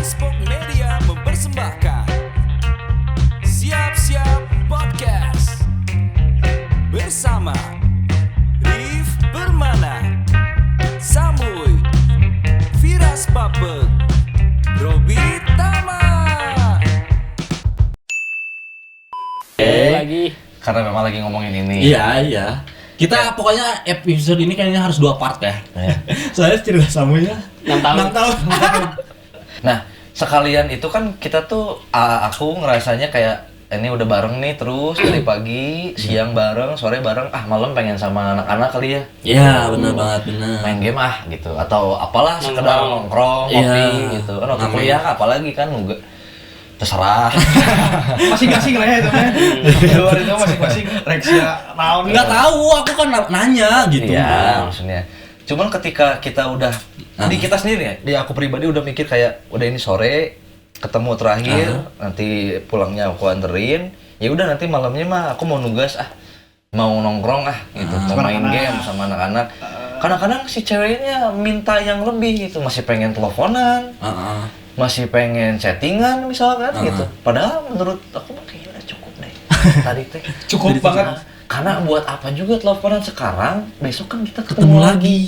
Spok Media mempersembahkan Siap-siap Podcast bersama Rif Permana, Samuy, Firas Papek, Robi Tama. Lagi Karena memang lagi ngomongin ini. Iya. Kita pokoknya episode ini kayaknya harus 2 part ya. Soalnya cerita Samunya 6 tahun. Nah, sekalian itu kan kita tuh aku ngerasanya kayak ini udah bareng nih terus dari pagi, siang bareng, sore bareng, malam pengen sama anak-anak kali ya. Iya, benar banget, benar. Main game gitu atau apalah sekedar nongkrong, ngopi gitu. Kan waktu kuliah apalagi kan enggak terserah. Masing-masing lah ya itu kan. Di luar itu masing-masing reksia naon. Enggak tahu, aku kan nanya gitu. Iya, maksudnya. Cuman ketika kita udah di kita sendiri ya, di aku pribadi udah mikir kayak udah ini sore ketemu terakhir, nanti pulangnya aku anterin. Ya udah nanti malamnya mah aku mau nugas mau nongkrong gitu, mau main game sama anak-anak. Kadang-kadang si ceweknya minta yang lebih gitu, masih pengen teleponan. Masih pengen chattingan misalkan gitu. Padahal menurut aku mah kayaknya udah cukup deh. Tadi teh Cukup banget. karena buat apa juga teleponan sekarang, besok kan kita ketemu lagi.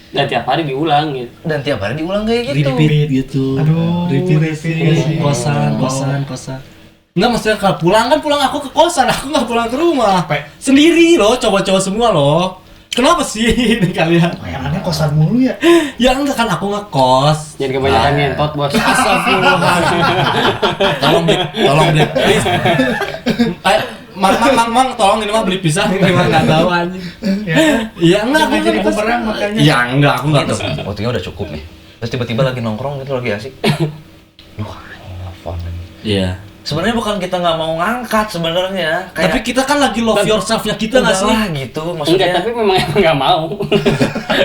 Dan tiap hari diulang gitu. Dan tiap hari diulang kayak gitu. Repeat gitu. Aduh, repeat. Kosan. Enggak, maksudnya kalau pulang aku ke kosan, aku nggak pulang ke rumah. Sendiri loh, cowok-cowok semua loh. Kenapa sih ini kalian? Bayangannya kosan mulu ya. Ya enggak, kan aku ngekos. Jangan kebanyakan ngentot, Bos. Astagfirullahaladzim. Tolong deh, please. Mang, tolong ini mah beli pisang, ini mah nggak tahu anjing. Iya enggak, aku Jadi ngekos. bumerang makanya. Iya enggak, aku nggak Gitu. kesana. Waktunya udah cukup nih. Terus tiba-tiba lagi nongkrong gitu, lagi asik. Nelfon. Iya. Sebenarnya bukan kita nggak mau ngangkat sebenarnya. Tapi kita kan lagi love yourself-nya kita nggak sih? Gitu Enggak, maksudnya. tapi memang nggak mau.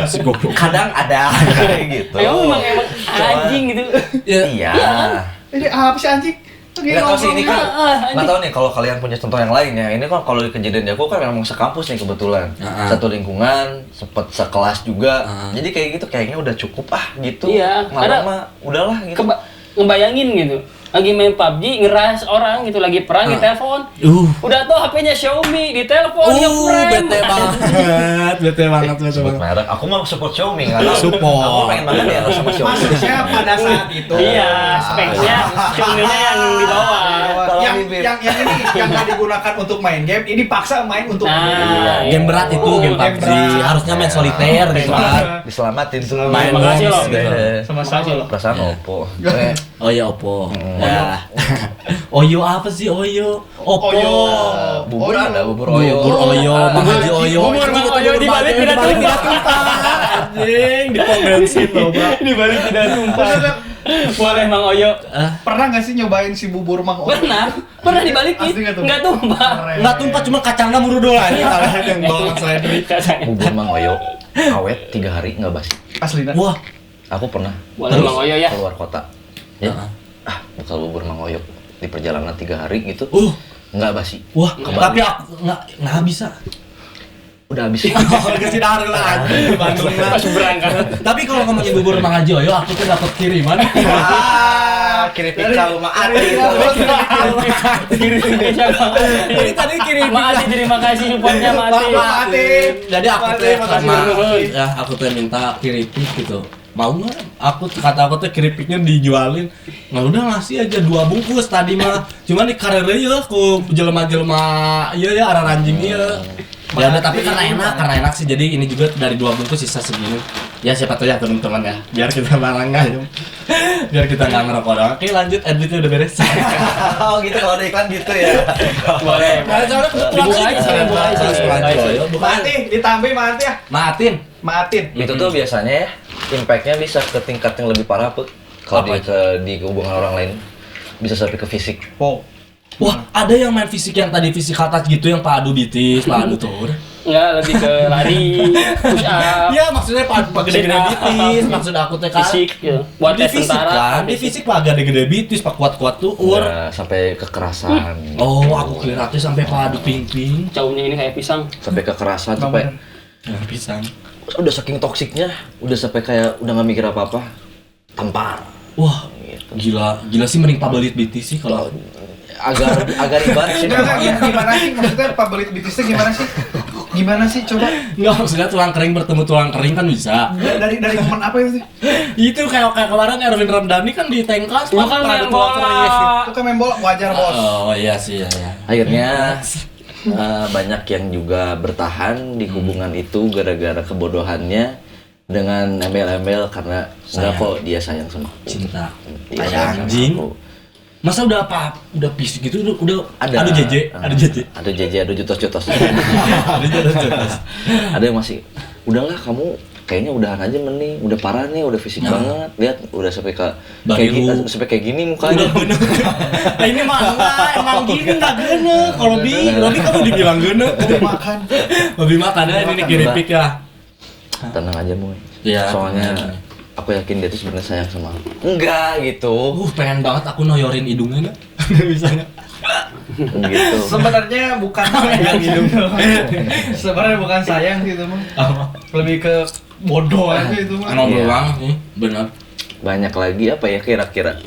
Si goblok. Kadang ada kayak gitu. Emang anjing gitu. Iya. Ini apa sih anjing? Nggak tahu sih ini kan, anjing. nggak tahu nih kalau kalian punya contoh yang lain ya. Ini kan kalau di kejadian di aku kan memang sekampus nih kebetulan, satu lingkungan, sempet sekelas juga. Jadi kayak gitu kayaknya udah cukup gitu. Iya, Malam karena mah udahlah gitu. Ngebayangin gitu. Lagi main PUBG, ngeras orang gitu, lagi perang di telepon. Udah tuh HP-nya Xiaomi, di telepon nge-frame. bete banget. Sebut merek, aku mau support Xiaomi nggak tahu. Support. Aku pengen banget ya sama Xiaomi. Maksudnya pada saat itu. Iya, speknya Xiaomi-nya yang di bawah. Yang ini yang nggak digunakan untuk main game, ini paksa main untuk Nah, Game berat itu, game game PUBG. berat. Harusnya main soliter gitu kan. Diselamatin tuh. Main Makasih games loh. gitu. Makasih loh. Perasaan Oppo. Oh iya, Oppo. Ya. Oyo apa sih Oyo? Oppo. Bubur Oyo. ada, bubur Oyo. Bubur Oyo, Mang Haji Oyo. Bubur Mang Oyo dibalik tidak tumpah. Anjing, di pom bensin loh, Bang. Dibalik tidak tumpah. Boleh Mang Oyo. Pernah nggak sih nyobain si bubur Mang Oyo? Pernah dibalikin. Asli nggak tuh? Nggak tumpah. Enggak tumpah, cuma kacangnya murudol aja kalian yang bawa seledri. Bubur Mang Oyo awet 3 hari nggak basi. Asli dah. Wah, Aku pernah Boleh Mang Oyo ya. keluar kota. Ya. Buka bubur Mang Oyo di perjalanan 3 hari gitu. Nggak basi. wah, Kebalik. tapi aku nggak bisa. Udah habis. Kasih dar lah anjing di Bandung lah. Pas berangkat. Tapi kalau ngomongin bubur Mang Haji Oyo, aku tuh dapat kiriman. Kirim kalau mah ada itu. Jadi tadi kirim Maati, terima kasih supportnya Maati. Jadi aku tuh Makasih, sama makasih. ya aku tuh minta keripik gitu. Mau nggak? Kata aku tuh keripiknya dijualin. Nah udah ngasih aja 2 bungkus tadi mah. Cuman di karir ya aku jelema-jelema iya ya arah anjing iya. Ya udah, tapi karena enak sih, jadi ini juga dari 2 bungkus sisa segini. Ya siapa tahu ya teman-teman ya, biar kita barangnya biar kita nggak ngerokok doang. Oke lanjut, editnya udah beres. Oh gitu, kalau ada iklan gitu ya. Boleh. Nah, soalnya Dibuka aja, dibuka aja. Mati, ditambah mati ya. Matin. Itu tuh biasanya ya, impact-nya bisa ke tingkat yang lebih parah Pek. Kalau di hubungan orang lain bisa sampai ke fisik. Wah, ada yang main fisik yang tadi fisik atas gitu, yang padu bitis, padu tur. Enggak, lebih ke lari, push up, Iya, maksudnya padu gede-gede bitis, maksud aku teh kan. fisik gitu. Buat Di tes fisik tentara. kan, di fisik pak gede-gede bitis, pak kuat-kuat tuh. Ya, sampai kekerasan. Oh, aku kira tuh sampai padu ping-ping. Caumnya ini kayak pisang. Sampai kekerasan sampai Pisang. udah saking toksiknya, udah sampai kayak udah nggak mikir apa-apa. Tampar. Wah, gitu. Gila sih mending pabelit BT sih kalau aku. agak ribet sih. Gimana sih maksudnya pabelit bitisnya gimana sih coba? Enggak, maksudnya tulang kering bertemu tulang kering kan bisa. Dari momen apa itu? Itu kayak kemarin Erwin Ramdhani kan di Tengkas Lu kan main bola. Itu kan main bola wajar bos. Oh iya sih ya. Akhirnya banyak yang juga bertahan di hubungan itu gara-gara kebodohannya dengan embel-embel karena enggak kok dia sayang sama aku. Cinta. Dia Kayak sayang sama anjing. aku. Masa udah fisik gitu udah Ada JJ. Ada jutos-jutos. Ada jutos. Ada yang masih udahlah kamu kayaknya udahan aja mending, udah parah nih, udah fisik banget, lihat udah sampai kayak gini mukanya. Udah bener. Nah ini mah emang gini nggak gene. Kalau Robi kamu dibilang gene. Lebih makan ya ini kiripik ya. Tenang aja Moy. Iya. Soalnya aku yakin dia tuh sebenarnya sayang sama aku. Enggak gitu. Pengen banget aku noyorin hidungnya nih. Bisa nggak? Gitu. Sebenarnya bukan sayang hidung. Sebenarnya bukan sayang sih itu mah. Lebih ke bodoh aja itu mah. Emang Iya. doang sih, benar. Banyak lagi apa ya kira-kira.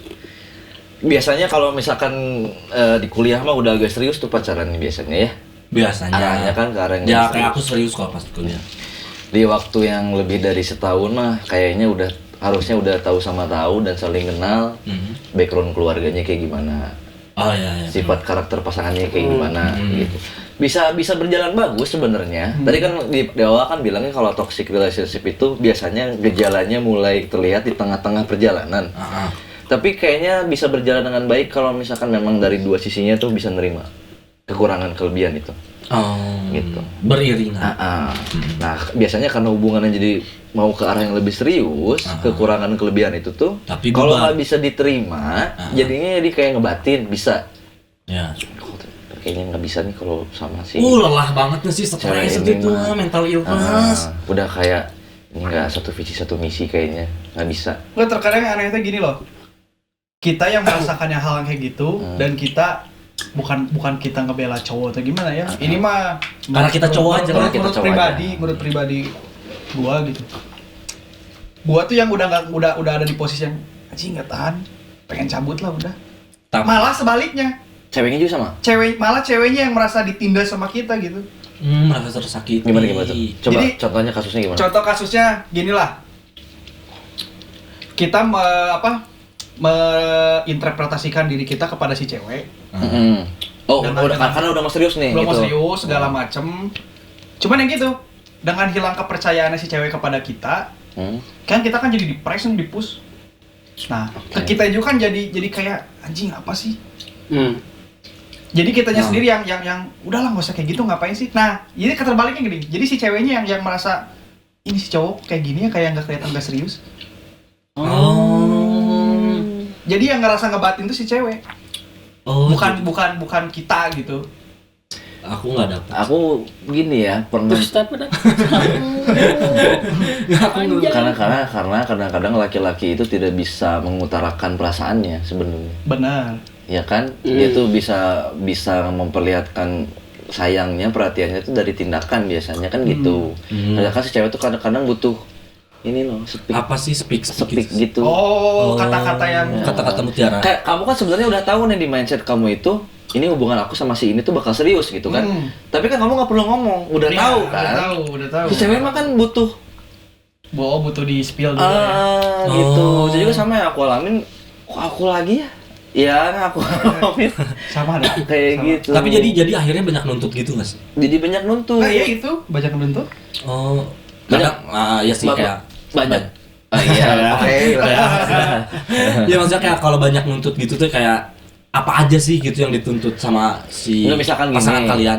Biasanya kalau misalkan di kuliah mah udah agak serius tuh pacaran nih biasanya ya. Biasanya. Arahnya kan ke arah yang Ya serius. kayak aku serius kok pas kuliah. Di waktu yang lebih dari setahun mah kayaknya harusnya udah tahu sama tahu dan saling kenal background keluarganya kayak gimana, Oh iya. sifat karakter pasangannya kayak gimana gitu. Bisa berjalan bagus sebenarnya. Tadi kan di awal kan bilangnya kalau toxic relationship itu biasanya gejalanya mulai terlihat di tengah-tengah perjalanan. Tapi kayaknya bisa berjalan dengan baik kalau misalkan memang dari dua sisinya tuh bisa nerima kekurangan kelebihan itu. Oh, Gitu. Beriringan. Nah, biasanya karena hubungannya jadi mau ke arah yang lebih serius, kekurangan kelebihan itu tuh Tapi kalau beban. nggak bisa diterima, jadinya jadi kayak ngebatin bisa. Ya. Kok kayaknya nggak bisa nih kalau sama si Lelah banget nih sih cewek stres ini gitu, mah. mental illness. Udah kayak ini nggak satu visi satu misi kayaknya nggak bisa. Nggak, terkadang anehnya gini loh. Kita yang merasakannya hal yang kayak gitu dan kita bukan kita ngebela cowok atau gimana ya. Ini mah Karena kita cowok aja lah. Kita cowok menurut pribadi gua gitu. Gua tuh yang udah ada di posisi yang anjing nggak tahan, pengen cabut lah udah. Malah sebaliknya. Ceweknya juga sama. Ceweknya yang merasa ditindas sama kita gitu. Merasa tersakiti. Gimana tuh? Coba Jadi, contohnya kasusnya gimana? Contoh kasusnya gini lah. Kita menginterpretasikan diri kita kepada si cewek. Oh, karena udah mau serius nih Belum mau gitu. serius segala macem. Cuman yang gitu, dengan hilang kepercayaannya si cewek kepada kita, kan kita kan jadi di-press dan di-push. Nah, ke kita juga kan jadi kayak anjing apa sih? Jadi kitanya sendiri yang udahlah nggak usah kayak gitu, ngapain sih? Nah, ini keterbaliknya gini. Jadi si ceweknya yang merasa ini si cowok kayak gini ya, kayak nggak kelihatan nggak serius. Jadi yang ngerasa ngebatin tuh si cewek. Bukan kita gitu. Aku nggak dapet. Aku gini ya, pernah Terus tapi dah. karena kadang-kadang laki-laki itu tidak bisa mengutarakan perasaannya sebenarnya. Benar. Ya kan? Dia tuh bisa memperlihatkan sayangnya, perhatiannya itu dari tindakan biasanya kan gitu. Kadang-kadang si cewek tuh kadang-kadang butuh ini loh, speak. Apa sih speak Gitu. Oh, kata-kata yang kata-kata mutiara. Kayak kamu kan sebenarnya udah tahu nih di mindset kamu itu ini hubungan aku sama si ini tuh bakal serius gitu kan. Tapi kan kamu nggak perlu ngomong, udah Iya, tahu kan. Udah tahu. Si cewek mah kan butuh butuh di spill dulu ya. gitu. Jadi juga sama yang aku alamin, kok aku lagi ya? Iya, aku alamin. Sama ada. Kayak gitu. Tapi jadi akhirnya banyak nuntut gitu nggak sih? Jadi banyak nuntut. Nah, iya itu banyak menuntut. Oh, kadang ya sih kayak banyak. Iya, oke. Ya maksudnya kayak kalau banyak nuntut gitu tuh kayak apa aja sih gitu yang dituntut sama si Nggak, misalkan gini. pasangan kalian,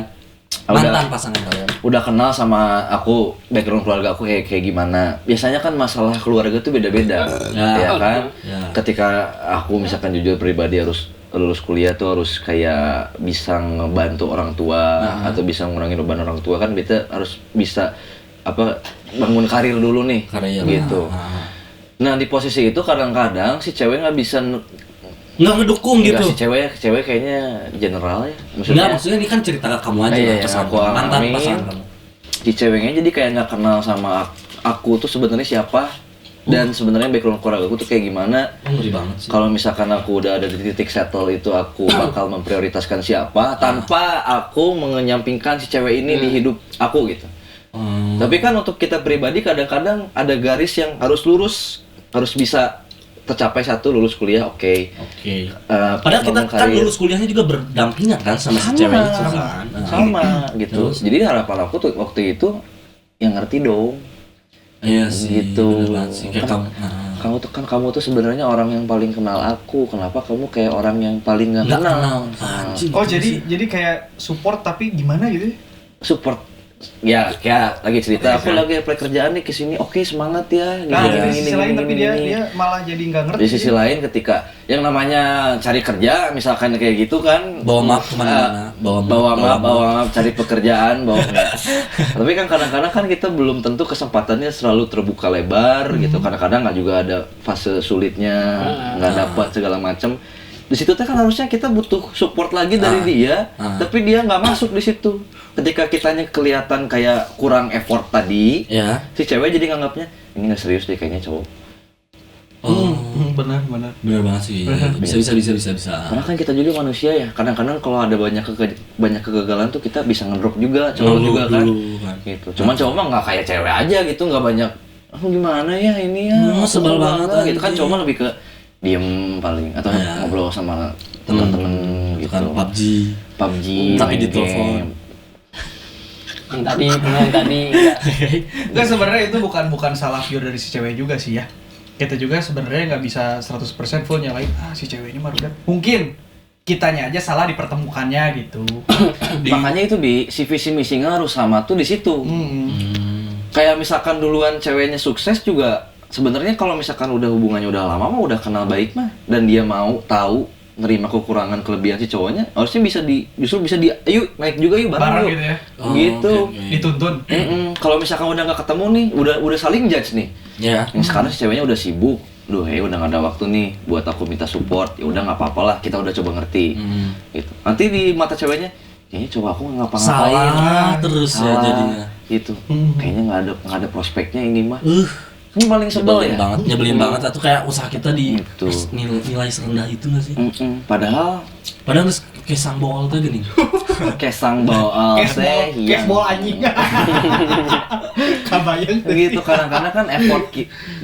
Udah. mantan pasangan kalian. Udah kenal sama aku, background keluarga aku kayak gimana. Biasanya kan masalah keluarga tuh beda-beda. Ya kan? Ya. Ketika aku misalkan jujur pribadi harus lulus kuliah tuh harus kayak bisa ngebantu orang tua atau bisa ngurangin beban orang tua kan kita harus bisa bangun karir dulu nih gitu. Nah di posisi itu kadang-kadang si cewek nggak bisa Nggak ngedukung gitu. Si cewek kayaknya general ya. Maksudnya ini kan cerita ke kamu aja lah, yang aku mantan alamin. pasangan kamu. Si ceweknya jadi kayak nggak kenal sama aku tuh sebenarnya siapa Dan sebenarnya background keluarga aku tuh kayak gimana? Ngeri banget sih. Kalau misalkan aku udah ada di titik settle itu, aku bakal memprioritaskan siapa tanpa aku mengenyampingkan si cewek ini di hidup aku gitu. Tapi kan untuk kita pribadi kadang-kadang ada garis yang harus lurus, harus bisa tercapai. Satu, lulus kuliah, oke. Padahal kita kan lulus kuliahnya juga berdampingan kan sama si cewek itu kan. Sama gitu. Terus? Jadi harapan aku tuh waktu itu yang ngerti dong. Iya sih. Gitu. Bener banget sih. Kayak Kamu tuh sebenarnya orang yang paling kenal aku. Kenapa kamu kayak orang yang paling nggak kenal? Anjing. Oh jadi kayak support tapi gimana gitu? Support. Ya, kayak lagi cerita, aku lagi apply kerjaan nih kesini, oke semangat ya. Nah, di sisi lain tapi dia malah jadi nggak ngerti. Di sisi lain ketika yang namanya cari kerja, misalkan kayak gitu kan, bawa map kemana-mana, bawa map, cari pekerjaan, tapi kan kadang-kadang kan kita belum tentu kesempatannya selalu terbuka lebar gitu. Kadang-kadang nggak juga ada fase sulitnya, nggak dapat segala macam. Di situ kan harusnya kita butuh support lagi dari dia, tapi dia nggak masuk di situ. Ketika kitanya kelihatan kayak kurang effort tadi, si cewek jadi nganggapnya ini nggak serius deh kayaknya cowok. Benar. Bener banget sih. Bisa. Karena kan kita juga manusia ya. Kadang-kadang kalau ada banyak kegagalan tuh kita bisa ngedrop juga, cowok juga kan. Gitu. Cuman cowok mah nggak kayak cewek aja gitu, nggak banyak. Gimana ya ini ya? Sebel banget gitu kan. Cowok mah lebih ke diem paling atau ngobrol sama teman-teman gitu. Kan PUBG main tapi di telepon. Yang tadi Enggak, sebenarnya itu bukan salah pure dari si cewek juga sih ya. Kita juga sebenarnya nggak bisa 100% full nyalain si ceweknya mah udah. Mungkin kitanya aja salah dipertemukannya gitu. Makanya itu si visi misinya harus sama tuh di situ. Kayak misalkan duluan ceweknya sukses juga, sebenarnya kalau misalkan udah hubungannya udah lama mah udah kenal baik mah, dan dia mau tahu nerima kekurangan kelebihan si cowoknya, harusnya justru bisa ayo naik juga yuk bareng gitu ya. Gitu. Okay. Dituntun. Kalau misalkan udah nggak ketemu nih, udah saling judge nih. Yang sekarang si ceweknya udah sibuk, udah nggak ada waktu nih buat aku minta support. Ya udah nggak apa-apa lah, kita udah coba ngerti. Gitu. Nanti di mata ceweknya, kayaknya coba aku nggak ngapa-ngapain. Salah terus ya jadinya. Gitu. Kayaknya nggak ada prospeknya ini mah. Ini paling sebel ya. Nyebelin banget atau kayak usaha kita di Gitu. nilai serendah itu nggak sih? Padahal kesang bool tuh gini. kesang bawa Cashball anjing. Kabayang gitu. Kadang-kadang kan effort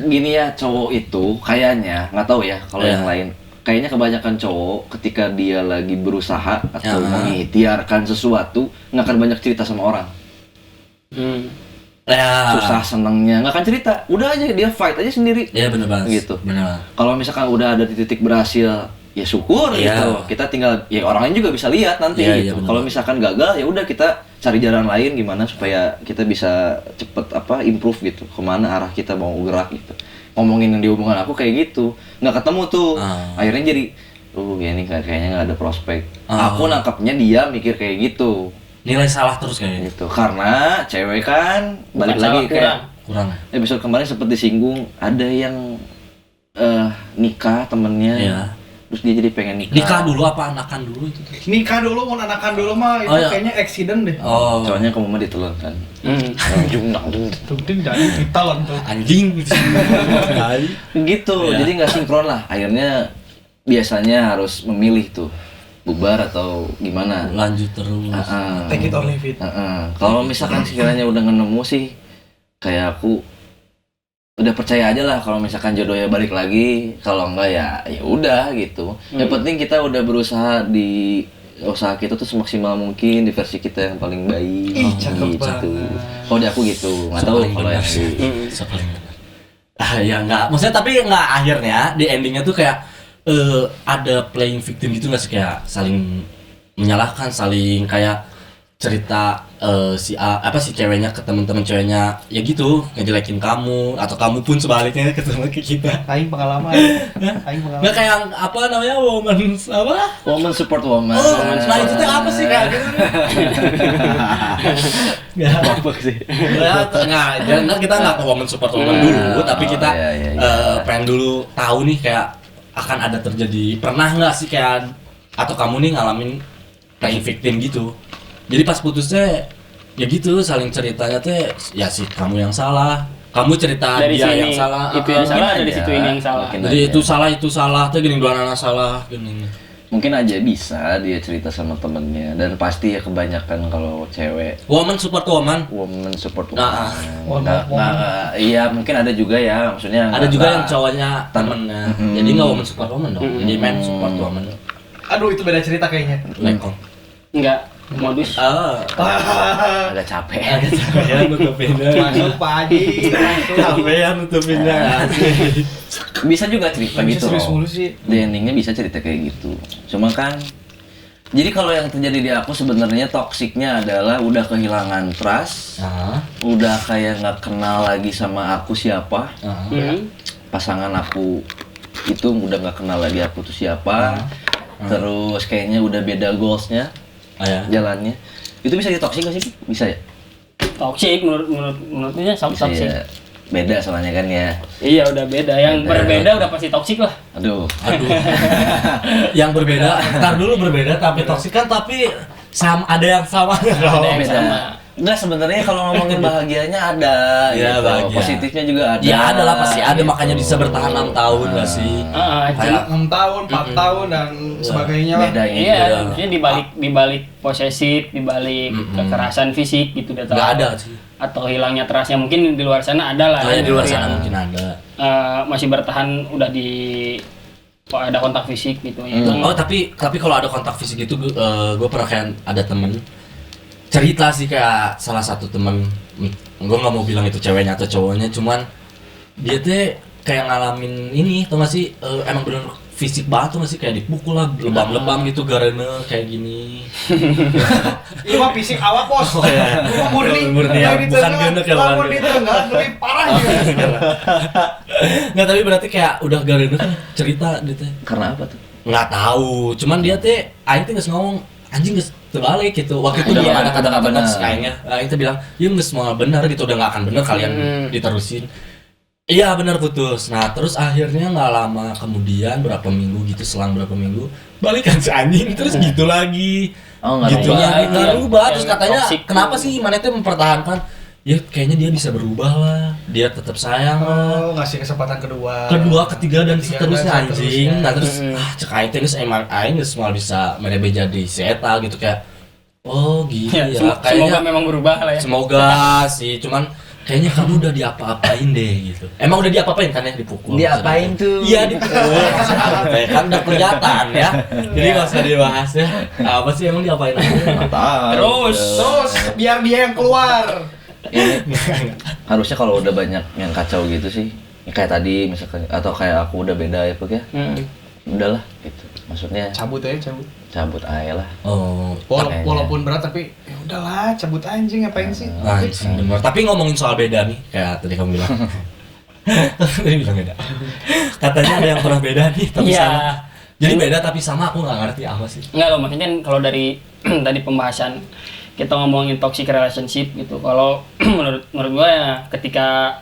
gini ya, cowok itu kayaknya nggak tahu ya kalau yang lain, kayaknya kebanyakan cowok ketika dia lagi berusaha atau mengikhtiarkan sesuatu nggak akan banyak cerita sama orang. Susah senengnya nggak akan cerita, udah aja dia fight aja sendiri. Iya benar banget gitu. Benar. Kalau misalkan udah ada di titik berhasil, ya syukur gitu. Kita tinggal ya orang lain juga bisa lihat nanti gitu. Kalau misalkan gagal ya udah kita cari jalan lain gimana supaya kita bisa cepet improve gitu, kemana arah kita mau gerak gitu. Ngomongin yang di hubungan aku kayak gitu, nggak ketemu tuh. Akhirnya jadi ya ini kayaknya nggak ada prospek. Aku nangkapnya dia mikir kayak gitu. Nilai salah terus kayaknya Gitu. Karena cewek kan balik lagi kayak kurang. Episode kemarin sempat disinggung, ada yang nikah temennya. Terus dia jadi pengen Nikah dulu apa anakan dulu itu? Nikah dulu, mau anakan dulu mah itu kayaknya accident deh. Soalnya kamu mah ditelan kan. Tuntin jadi ditelan tuh. Anjing. Gitu. Jadi nggak sinkron lah. Akhirnya biasanya harus memilih tuh bubar atau gimana. Lanjut terus. Take it or leave it. Kalau misalkan sekiranya udah nemu sih, kayak aku udah percaya aja lah kalau misalkan jodohnya balik lagi. Kalau enggak ya udah gitu. Yang penting kita udah berusaha di usaha kita tuh semaksimal mungkin di versi kita yang paling baik. Cakep gitu. Kalau di aku gitu, nggak tahu kalau yang ya enggak. Maksudnya tapi enggak, akhirnya di endingnya tuh kayak ada playing victim gitu nggak sih, kayak saling menyalahkan, saling kayak cerita si ceweknya ke teman-teman ceweknya ya gitu, ngejelekin kamu atau kamu pun sebaliknya ketemu ke kita. Aing pengalaman. Nggak kayak apa namanya woman support woman. Nah itu tuh apa sih kayak gitu? Apa sih? Nggak, kita nggak ke woman support woman dulu, tapi kita pengen dulu tahu nih kayak akan ada terjadi, pernah nggak sih kayak atau kamu nih ngalamin playing victim gitu. Jadi pas putusnya ya gitu, saling ceritanya teh ya sih kamu yang salah, kamu cerita dari dia sini yang salah, itu yang salah, dari aja. situ ini yang salah. Mungkin jadi aja. itu salah tuh gini dua anak salah gini. Mungkin aja bisa dia cerita sama temennya, dan pasti ya kebanyakan kalau cewek Woman support woman. woman support Nah, woman. Iya mungkin ada juga ya, maksudnya Ada juga yang nggak- cowoknya temennya. Jadi nggak woman support woman dong. Jadi man support woman. Aduh itu beda cerita kayaknya. Lekong. Enggak modus. agak capek. Ya nutupinnya. Masuk Pak Haji. Masuk. Capean nutupinnya. Bisa juga cerita gitu serius loh. mulu sih. Di endingnya bisa cerita kayak gitu. Cuma kan, jadi kalau yang terjadi di aku sebenarnya toksiknya adalah udah kehilangan trust, Nah, udah kayak nggak kenal lagi sama aku siapa, pasangan aku itu udah nggak kenal lagi aku tuh siapa, terus kayaknya udah beda goalsnya, ya. jalannya. Itu bisa ditoksik nggak sih? Bisa ya? Toxic menurutnya sama Bisa toxic. ya. Beda soalnya kan ya. Iya udah beda. Yang Beda. berbeda udah pasti toxic lah. Aduh. Aduh. Yang berbeda, ntar dulu berbeda tapi toksik kan tapi ada yang sama. Ada yang Beda. sama. Enggak, sebenarnya kalau ngomongin bahagianya ada, Iya, gitu. bahagia. Positifnya juga ada. Ya ada lah pasti ada gitu. makanya bisa bertahan 6 tahun nggak sih? Kayak 6 tahun, 4 tahun dan sebagainya lah. Bedanya iya, juga. maksudnya dibalik posesif, dibalik kekerasan fisik gitu udah tahu. Nggak ada sih. Atau hilangnya trustnya mungkin di luar sana ada lah. Kayaknya di luar Yang, sana mungkin ada. masih bertahan udah di ada kontak fisik gitu ya. Oh tapi kalau ada kontak fisik itu gue pernah kayak ada temen cerita sih kayak salah satu temen, gue nggak mau bilang itu ceweknya atau cowoknya, cuman dia tuh kayak ngalamin ini tau gak sih, emang bener fisik banget tuh gak sih, kayak dipukul lah lebam-lebam gitu karena kayak gini. Itu mah fisik awak bos. Oh, iya. Itu mah murni. Murni ya, Kayak gitu, bukan enggak. gendek ya, Kalau bukan murni itu enggak lebih parah gitu. Nggak, tapi berarti kayak udah karena kan cerita dia tuh. Karena apa tuh? Nggak tahu, cuman dia teh aing teh geus ngomong anjing geus terbalik gitu. Waktu itu Udah belum nggak ada kata-kata benar. toks kayaknya. Aing teh bilang, "Ya geus semua benar gitu, udah nggak akan benar kalian diterusin." Iya benar putus. Nah terus akhirnya nggak lama kemudian berapa minggu gitu, selang berapa minggu balikan si anjing terus gitu lagi. Oh, nggak gitu rubah. lagi, nggak Yang- rubah. Terus yang katanya toxic kenapa tuh. sih mana tuh mempertahankan? Ya kayaknya dia bisa berubah lah, dia tetap sayang lah. Oh, ngasih kesempatan kedua. Kedua, ketiga dan Ketiga seterusnya dan anjing. seterusnya. Nah terus cek aing teh geus emang aing geus moal bisa merebe jadi si eta gitu kayak oh gitu Ya, ya, semoga kayaknya memang berubah lah ya. semoga sih, cuman kayaknya kamu udah diapa-apain deh gitu. Emang udah diapa-apain kan ya, dipukul. Diapain tuh? Iya dipukul. Sampai kan udah kelihatan ya. Jadi nggak usah dibahas ya. Apa sih emang diapain aja? Terus Terus biar dia yang keluar. Harusnya kalau udah banyak yang kacau gitu sih, ya kayak tadi misalkan, atau kayak aku udah beda ya Pek ya, udahlah gitu. Maksudnya Cabut aja, cabut. cabut aja lah. Oh, Makanya. Walaupun berat tapi ya udahlah, cabut anjing ngapain sih? anjing bener. Tapi ngomongin soal beda nih, kayak tadi kamu bilang. Tadi bilang beda. Katanya ada yang pernah beda nih, tapi Iya. sama. Jadi beda tapi sama, aku nggak ngerti apa sih. Enggak loh, maksudnya kan kalau dari tadi pembahasan kita ngomongin toxic relationship gitu. Kalau menurut gue ya ketika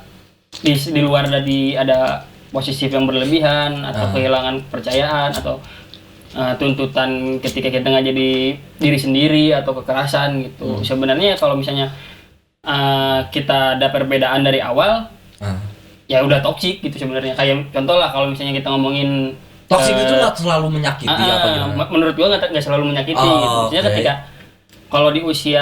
di luar dari ada posesif yang berlebihan atau kehilangan kepercayaan atau tuntutan ketika kita nggak jadi diri sendiri atau kekerasan gitu. Sebenarnya kalau misalnya kita ada perbedaan dari awal, ya udah toxic gitu sebenarnya. Kayak contoh lah kalau misalnya kita ngomongin Toxic itu nggak selalu menyakiti apa gimana? menurut gua nggak selalu menyakiti Oh, gitu. Maksudnya oke. ketika kalau di usia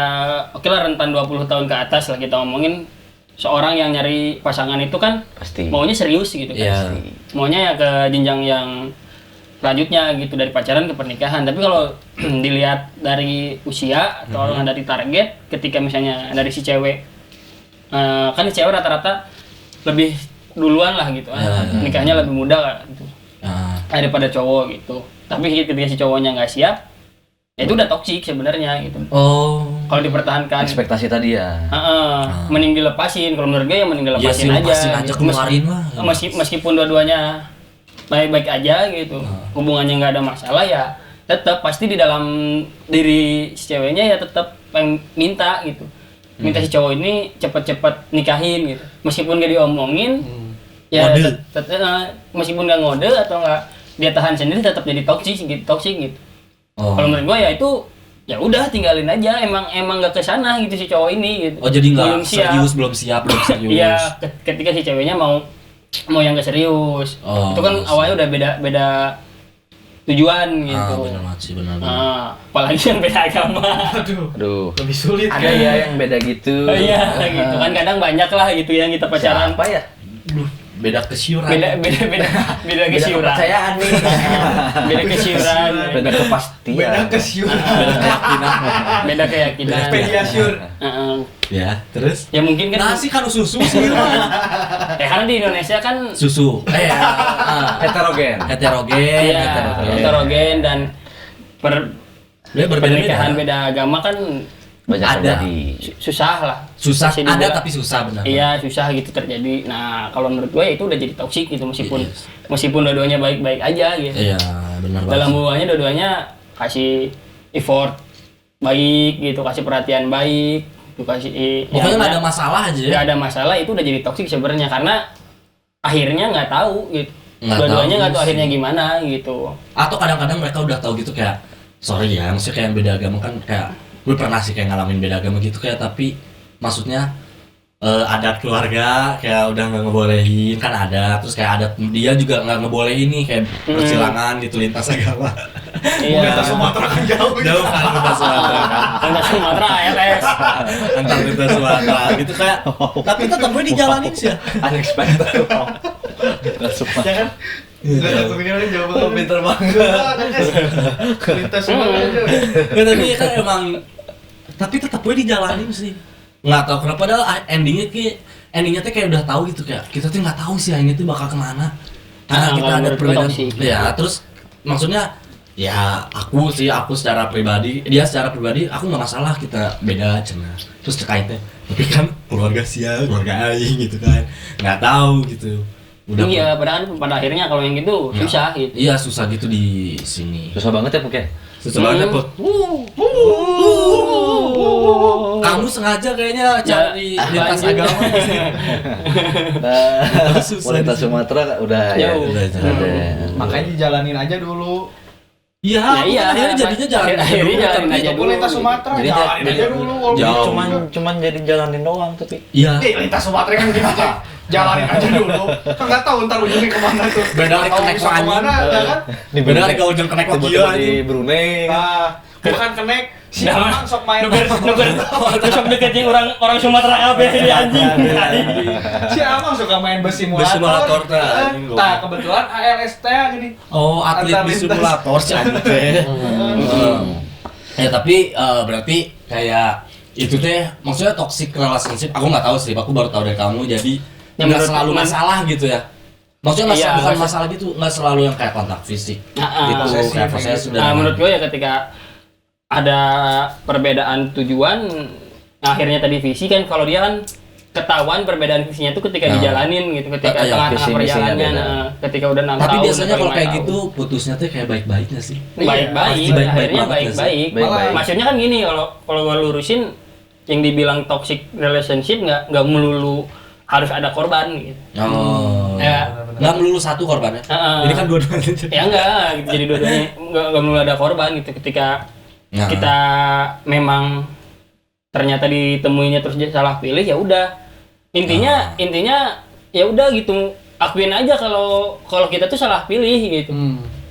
oke lah rentan 20 tahun ke atas lah kita ngomongin seorang yang nyari pasangan itu kan Pasti. maunya serius gitu kan. Iya. Maunya ya ke jenjang yang selanjutnya gitu, dari pacaran ke pernikahan. Tapi kalau dilihat dari usia atau dari target, ketika misalnya dari si cewek kan si cewek rata-rata lebih duluan lah gitu, nikahnya lebih muda lah gitu daripada cowok gitu. Tapi ketika si cowoknya nggak siap, ya itu udah toksik sebenarnya gitu. Oh. Kalau dipertahankan, Ekspektasi tadi ya. mending dilepasin. Kalau menurut gue ya mending Ya dilepasin sih, lepasin aja, gitu. keluarin lah. Meskipun dua-duanya baik-baik aja gitu, hubungannya nggak ada masalah, ya tetap pasti di dalam diri si ceweknya ya tetap pengen minta gitu. Minta si cowok ini cepet-cepet nikahin gitu. Meskipun gak diomongin, ya Ngode. meskipun nggak ngode atau nggak dia tahan sendiri, tetap jadi toksik gitu. Oh. Kalau menurut gue ya itu ya udah tinggalin aja, emang nggak kesana gitu si cowok ini gitu. Oh jadi Belum nggak siap. serius, belum serius. Iya, ketika si ceweknya mau yang gak serius, Oh, itu kan awalnya udah beda tujuan gitu. Benar banget sih, benar. Apalagi yang beda agama. Aduh. Lebih sulit. Ada ya yang beda gitu. Iya, gitu kan kadang banyak lah gitu yang kita pacaran. Apa ya? Beda kesiuran. Beda kesiuran. Kepercayaan nih. Beda kesiuran. Beda kepastian. Beda kesiuran. Beda keyakinan. Pediasyur. Heeh. Ya, terus? Ya mungkin kan Nasi kan susu sih. karena di Indonesia kan Susu. Heterogen. Heterogen. ya, heterogen dan pernikahan beda agama kan Banyak Ada. terjadi. susah lah. Susah, Masih ada dibilang- tapi susah benar. Iya, susah gitu terjadi. Nah, kalau menurut gue itu udah jadi toksik gitu Yes. meskipun dua-duanya baik-baik aja gitu. Iya, benar banget. Dalam hubungannya dua-duanya kasih effort baik gitu, kasih perhatian baik, gitu, kasih Pokoknya nggak ada masalah aja. nggak ada masalah, itu udah jadi toksik sebenarnya karena akhirnya nggak tahu gitu. Nggak Dua-duanya tahu nggak tahu sih. akhirnya gimana gitu. Atau kadang-kadang mereka udah tahu gitu kayak sorry ya, maksudnya kayak yang beda agama kan kayak gue pernah sih kayak ngalamin beda agama gitu kayak tapi maksudnya adat keluarga kayak udah nggak ngebolehin kan ada terus kayak adat dia juga nggak ngebolehin nih kayak persilangan gitu lintas agama. Iya. Lintas Sumatera kan jauh. Jauh kan lintas Sumatera kan. Lintas Sumatera ALS. Antar lintas Sumatera gitu kayak tapi tetap gue dijalanin sih ya. Unexpected. Ya kan? Enggak ada pemikirannya jauh banget. Pinter banget. Lintas Sumatera aja. Ya, tapi kan emang tapi tetap gue dijalanin sih nggak tahu kenapa padahal endingnya tuh kayak udah tahu gitu kayak kita tuh nggak tahu sih ini tuh bakal kemana karena kita kalau ada menurut gue perbedaan toksik. ya terus maksudnya ya aku secara pribadi dia secara pribadi aku nggak masalah kita beda cina terus terkaitnya tapi kan keluarga keluarga aing gitu kan nggak tahu gitu Iya, padahal pada akhirnya kalau yang gitu susah gitu. iya susah gitu di sini Susah banget ya Puk ya? susah banget Put. Kamu sengaja kayaknya cari lintas lanjut. agama di sini. Susah Wanita di sini. Sumatera udah ya. Jauh. Udah ada. Makanya dijalanin aja dulu. Iya, Ya, iya, akhirnya jadinya jalan akhirnya jalanin aja Itu lintas Sumatera Jadi jalanin aja dulu. Jadi Jauh. cuman jadi jalanin doang tapi. Iya. Lintas Sumatera kan gitu aja. Jalanin aja dulu. Kan nggak tahu ntar ujungnya kemana tuh. Beda Nggak tahu connect bisa anjing. kemana, ya kan? Benar kalau ujung kenek lagi Tiba-tiba di aja. Brunei. Nah, bukan kenek. Si Amang sok main. Terus sok deketin orang Sumatera kabeh ini anjing. Si Amang suka main bus Bus simulator teh, anjing, Nah, kebetulan ALS teh gini. Oh, atlet Antar di lintas. simulator sih anjing teh. Ya tapi berarti kayak itu teh maksudnya toxic relationship aku nggak tahu sih, aku baru tahu dari kamu jadi Yang nggak menurut- selalu masalah gitu ya. Maksudnya nggak Iya, bukan maksud- masalah gitu, nggak selalu yang kayak kontak fisik. Gitu, Posesif, kayak kayak posesif gitu. dan Menurut gue ya ketika ada perbedaan tujuan, akhirnya tadi visi kan kalau dia kan ketahuan perbedaan visinya itu ketika Nah. dijalanin gitu, ketika Iya, tengah-tengah visi-misinya perjalanan, beda. ketika udah 6 tapi tahun. biasanya kalau 5 kayak tahun. gitu putusnya tuh kayak baik-baik nggak sih? baik-baik, Pasti baik-baik akhirnya banget nggak sih? baik-baik. Baik-baik. Maksudnya kan gini, kalau gue lurusin yang dibilang toxic relationship nggak melulu harus ada korban gitu. Oh. Ya. Nggak melulu satu korbannya. Heeh. Ini kan dua-duanya. Ya enggak, gitu. Jadi dua-duanya nggak melulu ada korban gitu. Ketika Nah. kita memang ternyata ditemuinya terus dia salah pilih, ya udah. Intinya ya udah gitu. Akuin aja kalau kita tuh salah pilih gitu.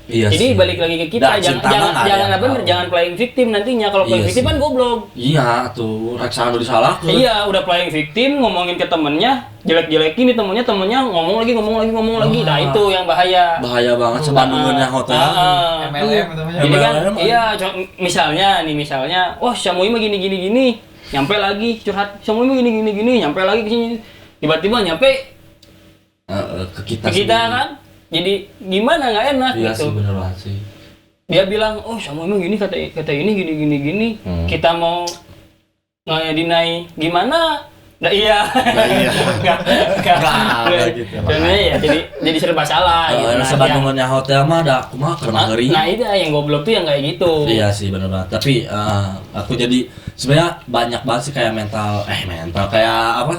Iya Jadi sih. balik lagi ke kita, Dan jangan cinta mah nggak ada jangan yang apa tahu. jangan playing victim nantinya. Kalau playing Iya victim sih. kan goblok. Iya tuh, reksa udah disalahkan. Iya, udah playing victim, ngomongin ke temennya, jelek-jelekin nih temennya ngomong lagi. Nah, itu yang bahaya. Bahaya banget sebandungannya hotel. MLM namanya. Jadi kan, MLM. iya, misalnya, wah Samui mah gini, nyampe lagi curhat, Samui mah gini, nyampe lagi ke sini, tiba-tiba nyampe Ke kita. ke kita sendiri. kan, jadi gimana nggak enak Iya sih gitu. bener banget sih. Dia bilang, oh Samui mah gini, kata ini gini, kita mau deny gimana? Nah iya, nggak ada gitu. ya jadi serba salah. gitu. Nah, Sebandungannya hotel mah ada aku mah kena ngeri. Nah itu yang goblok tuh yang kayak gitu. Iya sih bener banget. Tapi aku jadi sebenarnya banyak banget sih kayak mental kayak apa?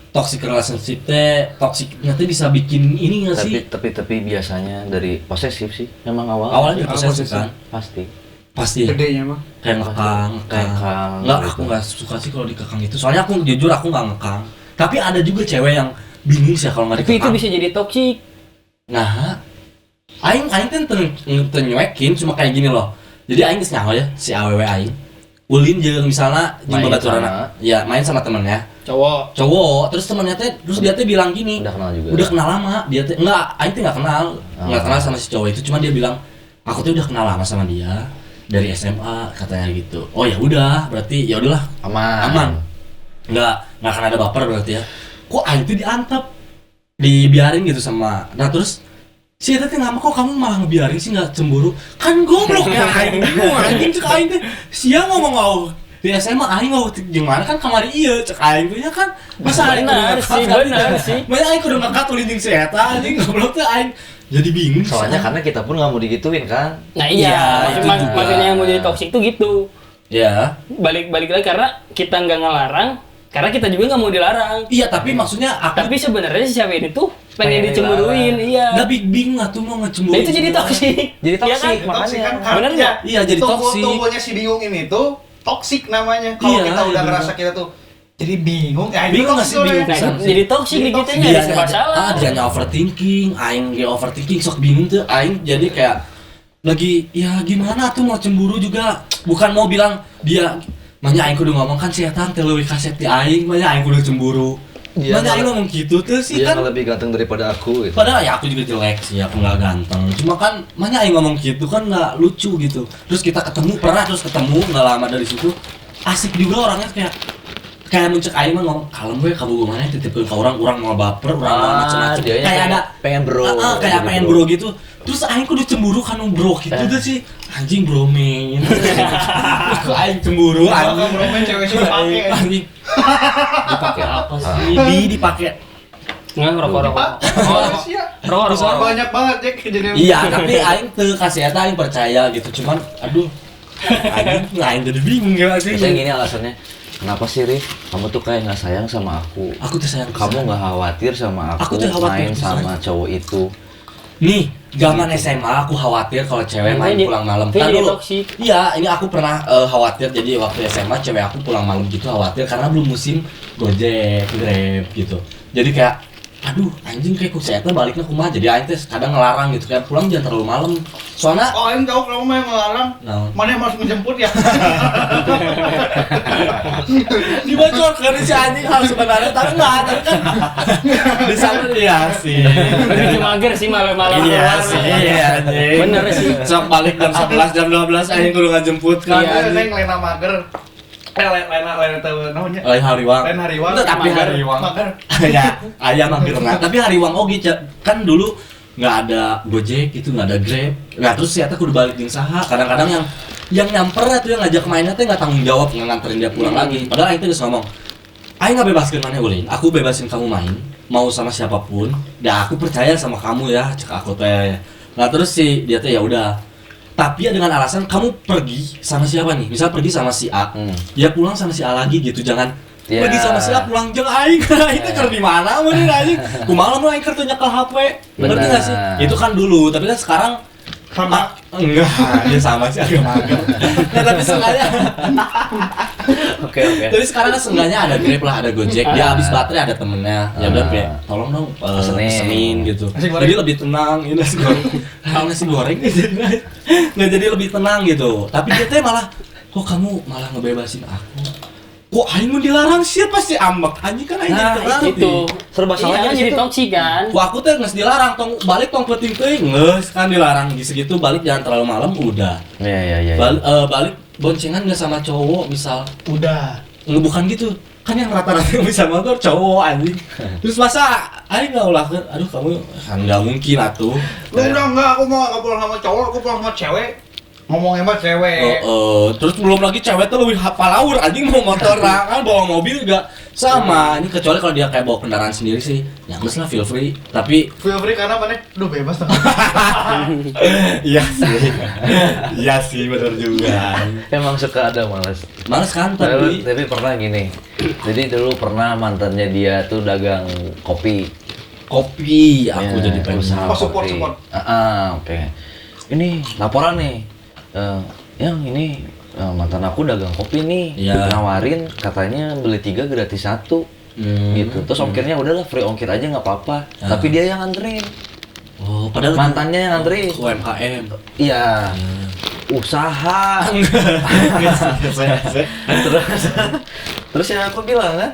Toxic relationship teh, toksiknya teh bisa bikin ini nggak sih? Tapi biasanya dari posesif sih. Memang Awalnya dari Awal posesif kan? Pasti. Pasti ya. Gedenya mah. Kayak ngekang. Enggak, aku enggak suka sih kalau dikekang itu. Soalnya aku jujur aku enggak ngekang. Tapi ada juga cewek yang bingung sih kalau enggak Tapi itu dikekang. bisa jadi toksik. Nah, aing kan nyuekin cuma kayak gini loh. Jadi aing geus nyaho ya si awewe aing. Ulin jeung misalnya jeung Main babaturanna. sama- Ya, main sama temennya. Cowok. Terus temennya teh dia teh bilang gini. Udah kenal juga. Udah kenal lama. Dia teh enggak, aing teh enggak kenal. Enggak kenal sama si cowok itu, cuma dia bilang, "Aku tuh udah kenal lama sama dia dari SMA," katanya gitu. Oh ya udah, berarti ya udahlah, aman. Enggak akan ada baper berarti ya. Kok aing tuh diantep, dibiarin gitu sama. Nah terus si Eta teh ngapa kok kamu malah ngebiarin sih, nggak cemburu? Kan goblok ya aing bingung anjing cek aing teh. Sia ngomong di SMA aing gimana kan kamari ieu cek aing teh ya kan. Masa aing Benar sih. Banyak aing kudu ngekat ulin jeung si Eta anjing goblok teh aing jadi bingung. Soalnya karena kita pun nggak mau digituin kan. Nah Iya, itu juga. makanya yang mau jadi toksik tuh gitu. Ya. Balik lagi karena kita nggak ngelarang, karena kita juga nggak mau dilarang. Iya, tapi maksudnya aku Tapi sebenarnya si cewek ini tuh pengen Pengen dicemburuin, iya. nggak bingung tuh mau ngecemburu. Nah itu jadi toksik. Jadi Iya toksik, kan? Toksik kan makanya. Bener nggak? Iya, jadi toksik. Tumbuhnya si bingung ini tuh toksik namanya. Kalau Iya, kita udah iya, ngerasa kita tuh jadi bingung, ya Bingung nggak toksik sih, bingung? soalnya. Nah, jadi toksik Jadi di toksik. kitanya ada serba salah. Dianya overthinking, aing ge overthinking sok bingung tuh aing jadi kayak lagi ya gimana tuh mau cemburu juga bukan mau bilang dia manya aing kudu ngomong kan si eta teh leuwih kasep ti aing manya aing kudu cemburu. Iya, Manya aing malah- ngomong gitu tuh sih Dia kan. nggak lebih ganteng daripada aku gitu. Padahal ya aku juga jelek sih, aku nggak ganteng. Cuma kan manya aing ngomong gitu kan nggak lucu gitu. Terus kita ketemu nggak lama dari situ asik juga orangnya kayak mencek aing mah ngomong kalem gue kabogoh mana titipkeun ka orang mau baper urang mau macem-macem dianya kayak ada pengen bro. kayak pengen bro gitu. Terus aing kudu cemburu kan bro gitu tuh sih anjing bro men. Aku aing cemburu Kalau anjing. bro men cewek sih pakai. Anjing. Dipakai apa sih? Dipakai. Nggak rokok. Oh, sia. Rokok. Banyak banget ya kejadian. Iya, tapi aing teu kasih eta aing percaya gitu. Cuman aduh aing jadi bingung ya sih. Biasanya gini alasannya. Kenapa sih Rif? Kamu tuh kayak nggak sayang sama aku. Aku tuh sayang Kamu nggak khawatir sama Aku aku, tuh khawatir, main sama cowok itu. Nih, zaman SMA aku khawatir kalau cewek main Jadi- pulang malam. jadi Kan dulu. toksik. Iya, ini aku pernah khawatir. Jadi waktu SMA cewek aku pulang malam gitu khawatir karena belum musim Gojek, Grab gitu. Jadi kayak aduh anjing kayak ku saya baliknya kumaha jadi aing teh kadang ngelarang gitu kayak pulang jangan terlalu malam. Soalnya Oh, yang tahu kamu mah ngelarang. Naon? Mana yang harus menjemput ya? dibocorkan si anjing hal sebenarnya tapi kan di sana iya sih. Lebih mager sih malam-malam. Iya sih, iya anjing. Bener sih. Sok balik jam 11 jam 12 anjing kudu ngajemput kan. Iya, neng Lena mager. Lena tahu namanya. Lain hariwang. Lain hariwang. Enggak, tapi Mager. hariwang. Mager. Ya, ayam magerna. Tapi hariwang oge kan dulu nggak ada Gojek itu nggak ada Grab. Nah terus si Eta kudu balik jeung saha. Kadang-kadang yang nyamper tuh yang ngajak mainnya teh nggak tanggung jawab nganterin dia pulang lagi. Padahal aing teh geus ngomong, aing nggak bebaskeun maneh ulin. Aku bebasin kamu main mau sama siapapun. Dan aku percaya sama kamu ya, cek aku teh. Nah terus si dia teh ya udah. Tapi ya dengan alasan kamu pergi sama siapa nih? Misal pergi sama si A, ya pulang sama si A lagi gitu. Jangan Ya. pergi sama si A pulang jeung aing. Aing teh keur di mana mun aing? Kumaha mun aing keur teu nyekel HP? Ngerti enggak sih? Benar. Itu kan dulu, tapi kan sekarang Sama. enggak, dia sama sih agak mager. Nah, tapi seenggaknya Oke. tapi sekarang kan seenggaknya ada Grab lah, ada Gojek. Dia habis baterai ada temennya. Ya udah, Bre, tolong dong Pesenin. pesenin gitu. Nasi goreng. Jadi lebih tenang, ini nasi goreng. Kalau nasi goreng gitu. Nggak jadi lebih tenang gitu. Tapi dia teh malah kok kamu malah ngebebasin aku. Kok aing mun dilarang sih pasti ambek. Anjing kan aing Nah, dilarang. Itu. Serba salahnya Iya, di jadi situ. toksik kan. Wah aku teh geus dilarang tong balik tong penting teuing geus kan dilarang di segitu balik jangan terlalu malam udah. Iya. Balik boncengan nggak sama cowok misal Udah. nggak bukan gitu kan yang rata-rata yang bisa motor cowok anjing terus masa aing nggak ulah aduh kamu kan nggak mungkin atuh. Lu udah enggak, aku mau enggak pulang sama cowok, aku pulang sama cewek. Ngomongnya mah cewek. Terus belum lagi cewek tuh lebih hafal laur anjing mau motor kan bawa mobil juga sama ini kecuali kalau dia kayak bawa kendaraan sendiri sih ya nggak lah feel free tapi Feel free karena mana? Duh bebas tuh. iya sih benar juga Emang suka ada males. males kan Tapi tapi pernah gini. Jadi dulu pernah mantannya dia tuh dagang kopi. kopi aku Ya, jadi pengen usaha Oh, support. kopi. Oke. Ini laporan nih. yang ini mantan aku dagang kopi nih, Iya. nawarin katanya beli 3 gratis 1 gitu. Terus ongkirnya udahlah free ongkir aja nggak apa-apa. Tapi dia yang nganterin. Oh, padahal Mantannya yang nganterin. UMKM. Iya. Usaha. terus ya aku bilang kan,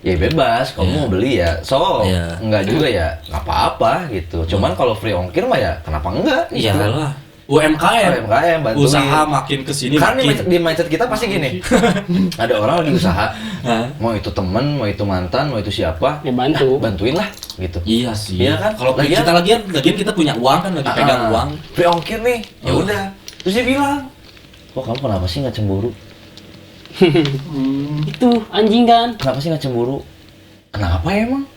ya bebas, kamu mau beli ya. So, Iya. enggak juga ya, nggak apa-apa gitu. Cuman kalau free ongkir mah ya kenapa enggak? Gitu. Iyalah. UMKM. UMKM bantuin. Usaha makin kesini Karena makin. di mindset kita pasti gini. Ada orang lagi usaha, Hah? mau itu temen, mau itu mantan, mau itu siapa, Ya bantu. bantuin lah gitu. Iya sih. Iya kan? Kalau Lagian- lagian kita punya uang kan lagi pegang uang. Free ongkir nih, ya Oh. udah. Terus dia bilang, kok kamu kenapa sih nggak cemburu? Itu anjing kan. Kenapa sih nggak cemburu? Kenapa emang?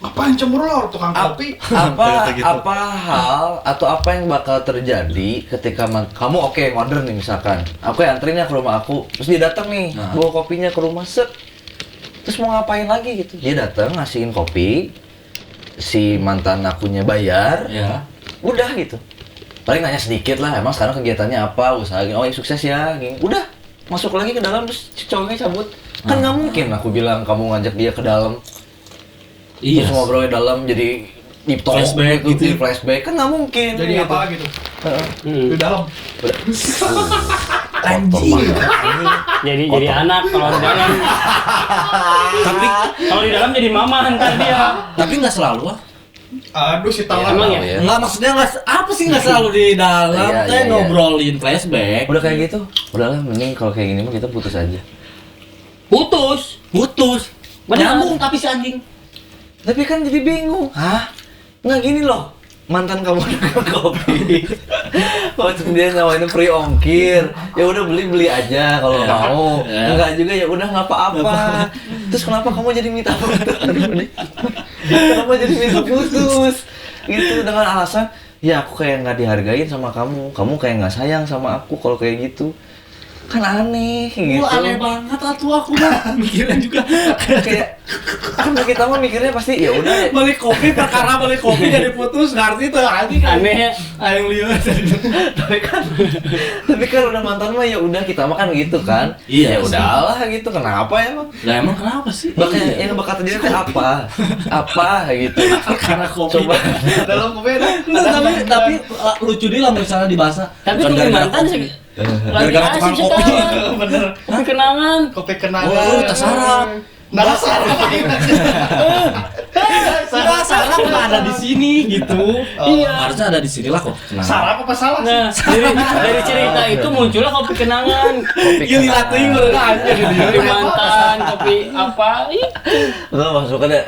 Ngapain cemburu lo tukang kopi? apa Gitu. apa hal atau apa yang bakal terjadi ketika kamu order nih misalkan aku yang anterinnya ke rumah aku, terus dia datang nih Nah. bawa kopinya ke rumah set, terus mau ngapain lagi gitu, dia datang ngasihin kopi, si mantan akunya bayar, Ya. udah gitu, paling nanya sedikit lah, emang sekarang kegiatannya apa, usaha gini, oh ya sukses ya gini, udah masuk lagi ke dalam terus cowoknya cabut. Kan nggak mungkin aku bilang kamu ngajak dia ke dalam Iya. terus ngobrolnya dalam jadi deep talk Flashback gitu, gitu. di flashback kan nggak mungkin. Jadi gitu. apa gitu? Heeh. Di dalam. Anjing. Jadi anak kalau di dalam. Tapi Kalau di dalam jadi mama ntar dia. tapi nggak selalu ah. Aduh si Iya, talar. Emang ya? tahu Nggak, maksudnya nggak apa sih nggak selalu di dalam Iya, teh iya, iya. ngobrolin flashback. Udah kayak gitu, udahlah mending kalau kayak gini mah kita putus aja. Putus. Benar. Nyambung tapi si anjing. Tapi kan jadi bingung. Hah? Nggak gini loh. Mantan kamu dagang kopi. Waktu dia nawarin free ongkir, ya udah beli aja kalau Ya. mau. Ya. Enggak juga ya udah nggak apa-apa. Terus kenapa kamu jadi minta putus? Kenapa jadi minta putus? Gitu dengan alasan, ya aku kayak nggak dihargain sama kamu. Kamu kayak nggak sayang sama aku kalau kayak gitu. Kan aneh gitu. Wah, aneh banget atuh aku mah mikirnya juga. Kayak kan kita mah mikirnya pasti ya udah. Beli kopi perkara beli kopi jadi putus ngerti tuh anjing kan. Aneh ya. Aing lieur. tapi kan udah mantan mah ya udah kita mah kan gitu kan. Iya Ya sih. udahlah gitu. Kenapa emang? Lah emang kenapa sih? Yang bakal terjadi teh apa? Apa gitu. Karena kopi. Coba. Dalam kopi ada. Nggak, tapi lucu deh lah misalnya dibahas. Tapi Bukan kopi gara-gara mantan kopi. sih. Gara-gara Lagi tukang asik kopi. sekarang. Bener. Kopi kenangan. Kopi kenangan. Oh, tas sarap. Nah, sarap. Sudah sarap nggak ada di sini gitu. Iya. Harusnya ada di sini lah kok. Sarap apa salah? Nah, dari cerita itu muncullah kopi kenangan. Gini latih aja Kopi mantan, kopi apa? Ih. Lo maksudnya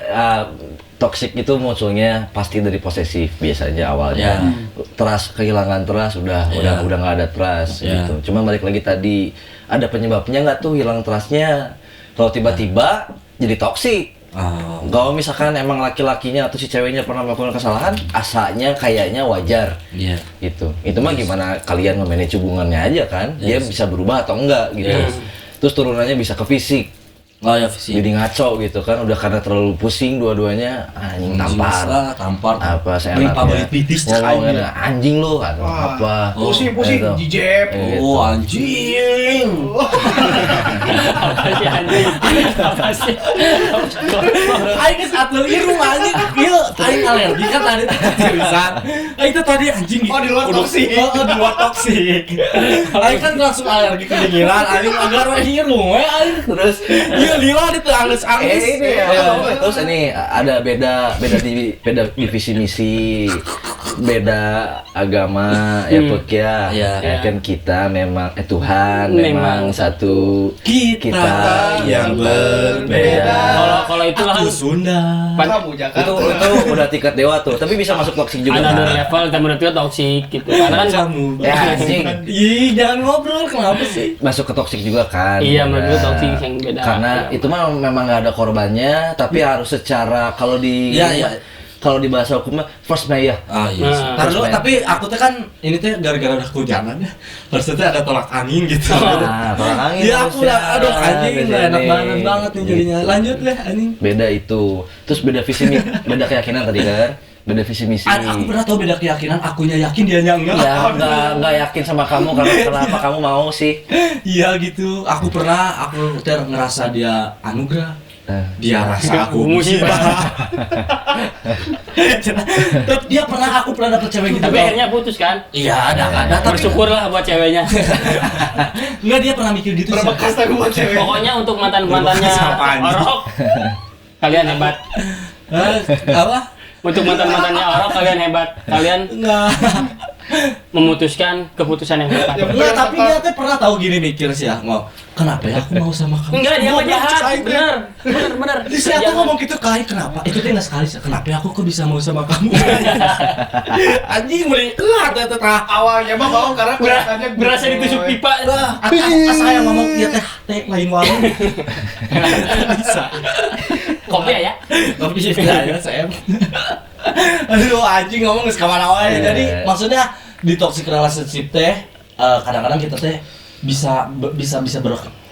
toxic itu munculnya pasti dari posesif biasanya awalnya. Ya. Trust, kehilangan trust udah nggak ada trust Ya. gitu. Cuma balik lagi tadi ada penyebabnya nggak tuh hilang trustnya? Kalau tiba-tiba jadi toxic. Oh. Kalau misalkan emang laki-lakinya atau si ceweknya pernah melakukan kesalahan, asanya kayaknya wajar Iya. gitu. Itu mah gimana kalian memanage hubungannya aja kan? Dia Yes. bisa berubah atau enggak gitu. Yes. Terus turunannya bisa ke fisik. Oh ya visi. Jadi ngaco gitu kan, udah karena terlalu pusing dua-duanya, anjing tampar. Tampar. Apa saya Beli pabrik pipis ngomongnya anjing lu atau Wah. apa. Pusing, Gitu. jijep. Gitu. Oh anjing. Apa sih anjing? Apa sih? Aing geus atur irung anjing. Ieu aing alergi kan tadi tulisan. Itu tadi anjing. Oh, di luar toksik. Oh, di luar toksik. Aing kan langsung alergi kedinginan, aing agar irung we aing. Terus Iya lila di angis-angis. ini terus ini ada beda di visi misi, beda agama ya Pek ya. Iya. Ya kan kita memang Tuhan memang satu, Kita yang berbeda. Kalau itu lah Aku Sunda. Kamu Jakarta. itu udah tingkat dewa tuh, tapi bisa masuk toksik juga. another level dan menurut gue toxic gitu. Karena kan Kamu. Ya anjing. Ih, jangan ngobrol kenapa sih? Masuk ke toksik juga kan. Iya, menurut gue Ya. toksik yang beda. Karena itu mah memang nggak ada korbannya, tapi harus secara kalau di Iya, iya. kalau di bahasa hukumnya force majeure. Ah iya. Nah. Ntar dulu, tapi aku tuh kan ini tuh gara-gara udah kehujanan ya. Harusnya tuh ada tolak angin gitu. Nah, tolak angin. Iya aku harusnya. udah aduh anjing Biasanya udah enak nih. banget nih jadinya. Gitu. Lanjut deh anjing. Beda itu. Terus beda visi beda keyakinan tadi kan. beda visi misi. Aku pernah tahu beda keyakinan, akunya yakin dianya enggak. Ya, nggak yakin sama kamu karena kenapa kamu mau sih? Iya gitu. Aku ngerasa dia anugerah. Dia rasa aku musibah. Terus aku pernah dapet cewek gitu. Tapi akhirnya putus kan? Iya, ada. Tapi Bersyukurlah buat ceweknya. enggak, dia pernah mikir gitu sih. Berbekas aku buat cewek. Pokoknya untuk mantan-mantannya Apaan? Orok, kalian hebat. Apa? Untuk mantan-mantannya Orok, kalian hebat. Kalian Enggak. memutuskan keputusan yang tepat. Enggak, tapi dia tuh pernah tahu gini mikir sih ya, kenapa ya aku mau sama kamu? Enggak, dia mah jahat. Bener. Bener. Jadi si aku ngomong gitu kali, kenapa? Itu tuh nggak sekali sih, kenapa ya aku kok bisa mau sama kamu? Anjing, mulai tuh Awalnya mah mau karena kelihatannya Berasa ditusuk pipa. saya ngomong dia teh lain warung. Bisa. Kopi ya? Kopi sih ya, saya. Aduh, anjing ngomong nggak kemana wae. Jadi maksudnya di toxic relationship teh kadang-kadang kita teh bisa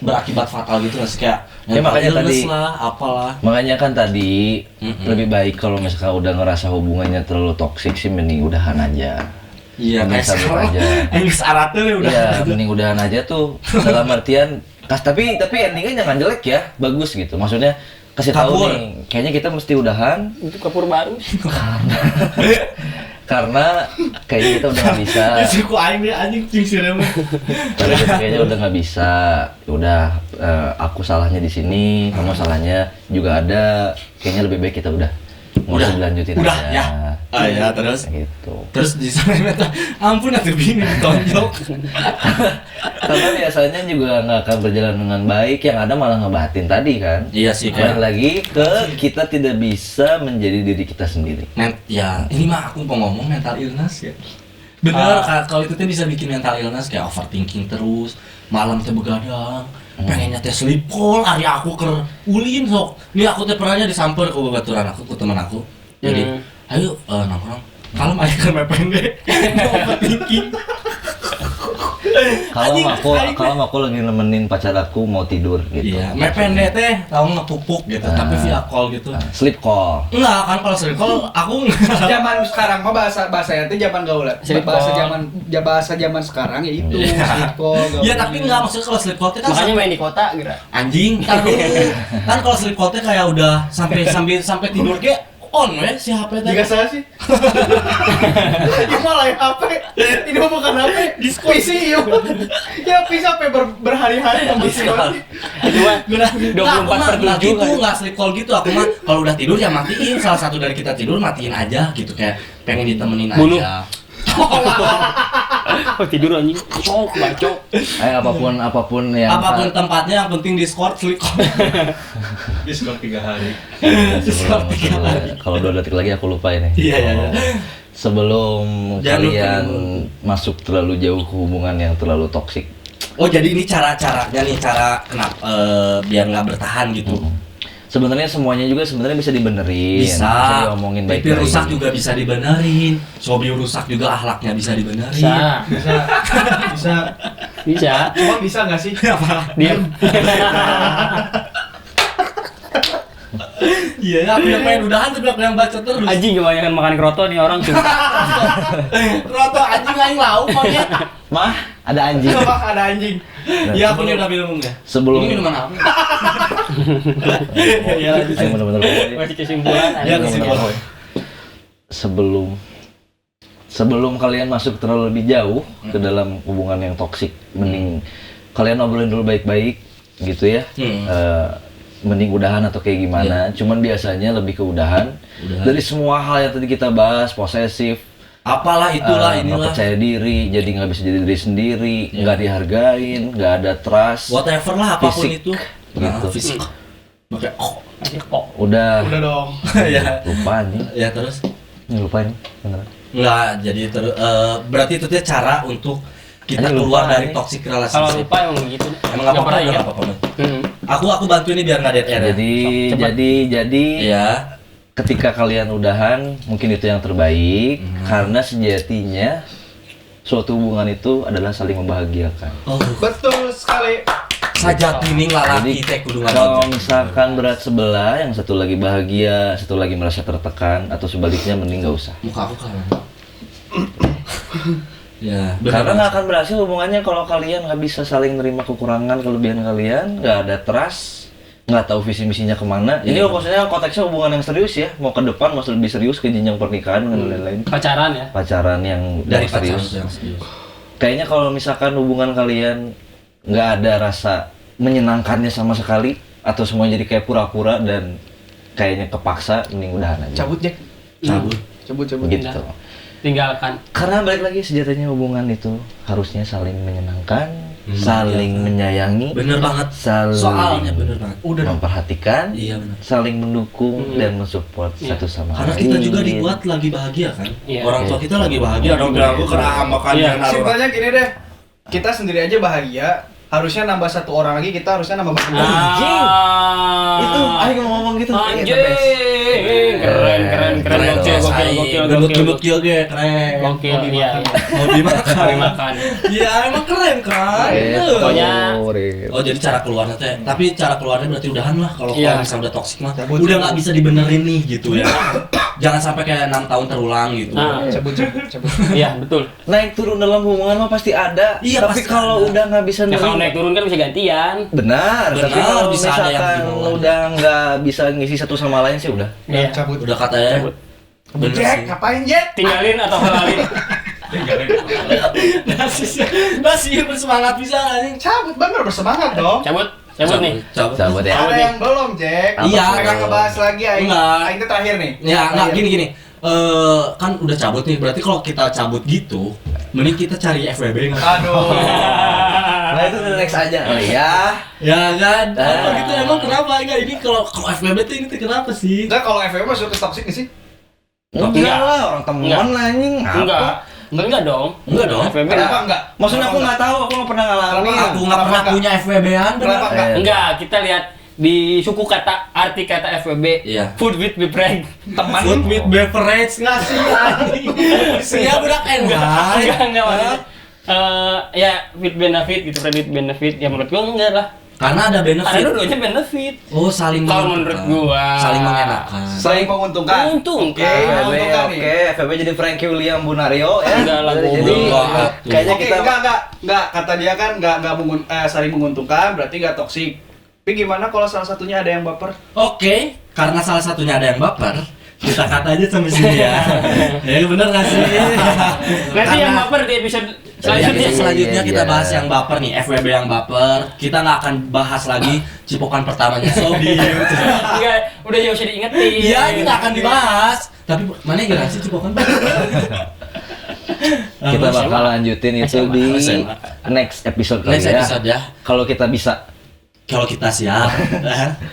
berakibat fatal gitu nggak sih, kayak Ya, makanya tadi lah, apalah. Makanya kan tadi lebih baik kalau misalkan udah ngerasa hubungannya terlalu toksik sih mending udahan aja. Iya, Mending kayak sabut aja. Enggak syaratnya udah. Iya, mending udahan aja tuh dalam artian tapi endingnya jangan jelek ya, bagus gitu. Maksudnya kasih tahu Kabur. nih, kayaknya kita mesti udahan Itu kapur baru. karena kayaknya kita udah nggak bisa. Ya suku aing deh anjing cing sirem. Karena kita kayaknya udah nggak bisa. Udah aku salahnya di sini, kamu salahnya juga ada. Kayaknya lebih baik kita udah nggak usah dilanjutin Udah aja. ya. Ah ya, terus Gitu. terus di sana minta ampun atuh bini ditonjok. Karena biasanya juga nggak akan berjalan dengan baik, yang ada malah ngebatin tadi kan. Iya sih, Balik lagi ke kita tidak bisa menjadi diri kita sendiri. Ya, ini mah aku mau ngomong mental illness ya. Bener, kalau itu tuh bisa bikin mental illness kayak overthinking terus, malam teh begadang, pengennya teh sleep call, hari aku ke ulin sok. Ini aku teh pernahnya disamper ke babaturan aku, ke teman aku. Jadi, ayo nongkrong. Kalau main ke pendek, overthinking. Kalau aku lagi nemenin pacar aku mau tidur gitu. Iya, pendek teh tahu ngepupuk gitu, tapi via call gitu. Sleep call. Enggak kan kalau sleep call aku zaman sekarang mah bahasanya teh zaman gaul. Bahasa zaman sekarang ya itu sleep call. ya tapi enggak, maksudnya kalau sleep call teh kan Makanya main di kota gitu. anjing tar dulu. Kan kalau sleep call teh kayak udah sampai tidur ke on we si HP teh. Jika saya sih. Ini malah HP. Ini mah bukan HP, PC yuk. Ya PC sampai berhari-hari sama PC. Itu mah 24/7 gitu, kan. nggak sleep call gitu. Aku mah kalau udah tidur ya matiin. Salah satu dari kita tidur matiin aja gitu, kayak pengen ditemenin Bunuh. aja. Oh, tidur anjing. Bacok. Apapun yang Apapun tempatnya, yang penting Discord sleep call. Discord 3 hari. Kalau 2 detik lagi aku lupa ini. Iya. Sebelum Jangan kalian lupa. masuk terlalu jauh ke hubungan yang terlalu toksik. Oh, jadi ini cara-caranya nih, cara kenapa biar nggak bertahan gitu. Sebenarnya semuanya juga sebenarnya bisa dibenerin. Bisa diomongin pipi baik-baik. rusak juga bisa dibenerin, sobi rusak juga akhlaknya bisa dibenerin. Bisa. Cuma bisa nggak sih? Apa? Diam. Iya, aku yang pengen udahan tapi aku yang baca terus. Anjing kebanyakan makan kroto nih orang tuh. Roto anjing lain lauk maunya. Mah, ada anjing. Coba ada anjing. Iya, aku udah minum ya. Sebelum Ini minuman apa? Iya, Ayo bener-bener Masih kesimpulan. Ya, anjing. kesimpulan. Sebelum kalian masuk terlalu lebih jauh ke dalam hubungan yang toksik, mending kalian obrolin dulu baik-baik gitu ya. Mending udahan atau kayak gimana. Cuman biasanya lebih ke udahan. Dari semua hal yang tadi kita bahas, posesif, Apalah itulah nggak inilah. percaya diri, jadi nggak bisa jadi diri sendiri, nggak dihargain, nggak ada trust. Whatever lah apapun Fisik, itu. gitu. Fisik. Pakai Kok. Udah Udah dong. ya. lupa nih, Ya terus. lupa nih, beneran. Enggak, jadi berarti itu tuh cara untuk kita Anjing, keluar lupa, dari nih. toxic Kalau relationship. lupa emang begitu. Emang nggak apa-apa, ya. nggak apa-apa. Aku bantu ini biar nggak dead air. Jadi ya. ketika kalian udahan, mungkin itu yang terbaik, karena sejatinya suatu hubungan itu adalah saling membahagiakan. Oh, Betul sekali. sajati ning lalaki teh kudu Kalau ngaboga. misalkan berat sebelah, yang satu lagi bahagia, satu lagi merasa tertekan, atau sebaliknya mending nggak usah. Muka aku kan. Ya, Karena nggak akan berhasil hubungannya kalau kalian nggak bisa saling nerima kekurangan, kelebihan kalian, nggak ada trust, nggak tahu visi misinya kemana. Ini maksudnya konteksnya hubungan yang serius ya, mau ke depan, mau lebih serius ke jenjang pernikahan dan lain-lain. Pacaran ya. Pacaran yang dari serius. pacaran yang serius. Kayaknya kalau misalkan hubungan kalian nggak ada rasa menyenangkannya sama sekali, atau semua jadi kayak pura-pura dan kayaknya kepaksa, mending udahan aja. Cabut Jack. Cabut. Cabut. Gitu. Tinggalkan. Karena balik lagi sejatinya hubungan itu harusnya saling menyenangkan, saling menyayangi, Bener banget. saling Soalnya bener banget. Udah dong. memperhatikan, Iya bener. saling mendukung dan mensupport Iya. satu sama Karena lain. kita juga dibuat lagi bahagia kan. Iya. Orang tua kita lagi bahagia dong bilang aku kena makan Iya. Simpelnya gini deh. Kita sendiri aja bahagia, harusnya nambah satu orang lagi, kita harusnya nambah bahagia. Itu, ayo mau ngomong gitu. Anjing. Keren. Gokil. Gendut kieu ge keren. Gokil, iya. Mau dimakan. Kami makan. Iya emang keren kan. Pokoknya Oh jadi cara keluarnya teh, tapi cara keluarnya berarti udahan lah kalau Iya. misalnya udah toksik mah udah nggak bisa dibenerin nih gitu ya. Jangan sampai kayak 6 tahun terulang gitu. Nah, Cabut. iya betul. Naik turun dalam hubungan mah pasti ada. Iya, tapi pasti kalau ada. udah nggak bisa Ya kalau nerima, naik turun kan bisa gantian. benar. Tapi Benar, kalau bisa ada yang misalkan gimana. udah nggak bisa ngisi satu sama lain sih udah. Iya. Cabut. Udah katanya. Cabut. Bener Jack, sih. ngapain Jack? Tinggalin atau halalin. Masih bersemangat bisa anjing. Cabut, bener bersemangat dong. Cabut nih. Cabut ya. Ada yang belum Jack. Iya, Mereka kan. ngebahas lagi Aing. Enggak. Aing itu terakhir nih. Ya nggak Terakhir. gini. Kan udah cabut nih, berarti kalau kita cabut gitu, mending kita cari FWB nggak? Aduh. Nah itu the next aja kali ya. Ya kan? Ah. Apa gitu emang kenapa enggak ini kalau FWB tuh ini tuh kenapa sih? Enggak, kalau FWB masuk ke toxic nggak sih? Enggak lah, orang teman anjing. Enggak dong. Enggak dong. FWB Kenapa enggak? Maksudnya aku nggak tahu, aku nggak pernah ngalamin. Kenapa? Aku nggak pernah Kenapa punya FWB-an Kenapa benar. enggak? Enggak, kita lihat di suku kata arti kata FWB. Iya. Food with befriend. Teman. Food with beverage nggak sih? Sia budak Enggak enggak. maksudnya. Ya with benefit gitu, friend with benefit. Ya menurut gua enggak lah. Karena ada Karena benefit. dua-duanya benefit. Oh, saling Kalau menguntungkan. menurut gua. Saling mengenakan. Saling menguntungkan. Menguntungkan. Oke, FWB, menguntungkan nih. oke, FWB jadi Frankie William Bunario ya. Enggak lah, Jadi enggak. kayaknya Oke, kita enggak, kata dia kan enggak saling menguntungkan, berarti enggak toksik. Tapi gimana kalau salah satunya ada yang baper? Oke, karena salah satunya ada yang baper, kita kata aja sampai sini ya. Ya bener nggak sih? Nanti yang baper di episode selanjutnya. Selanjutnya kita Iya. bahas yang baper nih, FWB yang baper. Kita nggak akan bahas lagi cipokan pertamanya Sobi. Enggak, udah jauh usah diingetin. Iya, ini nggak akan dibahas. Tapi mana yang sih cipokan? kita bakal lanjutin itu SMA. di SMA. next episode kali Next episode ya. Kalau kita bisa, Kalau kita siap,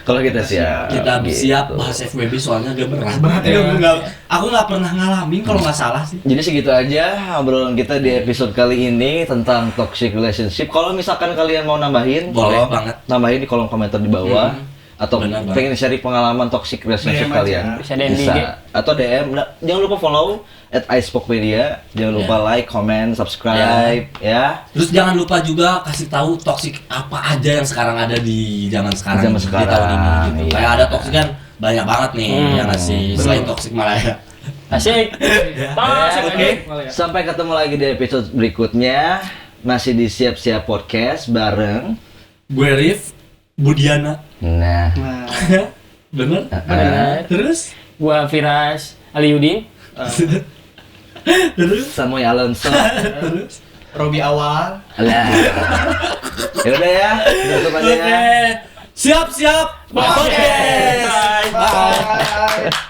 kalau kita siap. kita Gitu. siap bahas FWB soalnya agak berat. ya. Aku nggak pernah ngalamin kalau nggak salah sih. Jadi segitu aja obrolan kita di episode kali ini tentang toxic relationship. Kalau misalkan kalian mau nambahin, Boleh banget. Nambahin di kolom komentar di bawah. Atau Benar banget. pengen share pengalaman toxic relationship DM aja. kalian. Bisa DM di IG. Atau DM. Nah, jangan lupa follow @iSpokemedia. Jangan lupa like, comment, subscribe ya. Terus jangan lupa juga kasih tahu toksik apa aja yang sekarang ada di zaman sekarang, Zaman di sekarang, tahun ini gitu. iya. Kayak ada toksik kan banyak banget nih yang ngasih selain toksik malah ya. Asik. Tos, Oke. Sampai ketemu lagi di episode berikutnya. Masih di Siap-Siap Podcast bareng. Gue Rif, Budiana. Nah, Nah, Bener? Terus? Gua Firas Aliudin. Terus? Samuel Alonso. Terus? Robi awal. Alah. Ya udah ya, tutup aja ya. Oke. Siap-siap. Podcast. Bye. Bye.